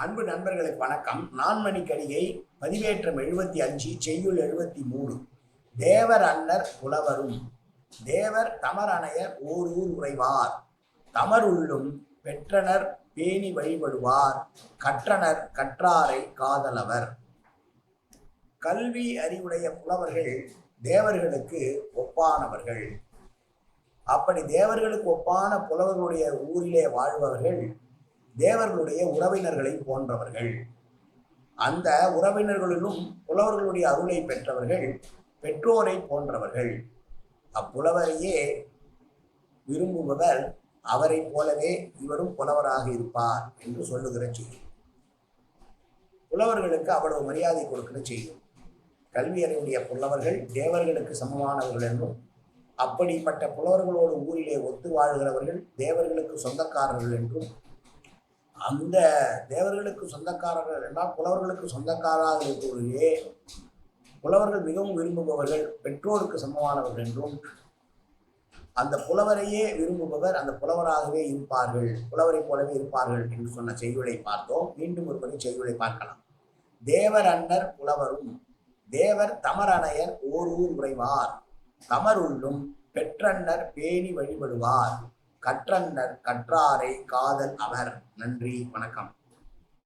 அன்பு நண்பர்களுக்கு வணக்கம். நான்மணிக்கடிகை பதிவேற்றம் 75 செய்யுள் 73. தேவர் அன்னர் புலவரும் தேவர் தமர் அணையர் ஓரூர் உறைவார் தமருள்ளும் பெற்றனர் பேணி வழிபடுவார் கற்றனர் கற்றாரை காதலவர். கல்வி அறிவுடைய புலவர்கள் தேவர்களுக்கு ஒப்பானவர்கள். அப்படி தேவர்களுக்கு ஒப்பான புலவர்களுடைய ஊரிலே வாழ்பவர்கள் தேவர்களுடைய உறவினர்களை போன்றவர்கள். அந்த உறவினர்களிலும் புலவர்களுடைய அருளை பெற்றவர்கள் பெற்றோரை போன்றவர்கள். அப்புலவரையே விரும்புபவர் அவரை போலவே இவரும் புலவராக இருப்பார் என்று சொல்லுகிற செய்தி. புலவர்களுக்கு அவ்வளவு மரியாதை கொடுக்கிற செய்தி. கல்வி அறிவுடைய புலவர்கள் தேவர்களுக்கு சமமானவர்கள் என்றும், அப்படிப்பட்ட புலவர்களோடு ஊரிலே ஒத்து வாழ்கிறவர்கள் தேவர்களுக்கு சொந்தக்காரர்கள் என்றும், அந்த தேவர்களுக்கு சொந்தக்காரர்கள் என்றால் புலவர்களுக்கு சொந்தக்காராக இருக்கிறே புலவர்கள் மிகவும் விரும்புபவர்கள் பெற்றோருக்கு சமமானவர்கள் என்றும், அந்த புலவரையே விரும்புபவர் அந்த புலவராகவே இருப்பார்கள், புலவரை போலவே இருப்பார்கள் என்று சொன்ன செய்திகளை பார்த்தோம். மீண்டும் ஒருவரை செய்திகளை பார்க்கலாம். தேவர் அன்னர் புலவரும் தேவர் தமர் அணையர் ஓரூர் உறைவார் தமருள்ளும் பெற்றன்னர் பேணி வழிபடுவார் கற்றன்னர் கற்றாரை காதல் அவர். நன்றி, வணக்கம்.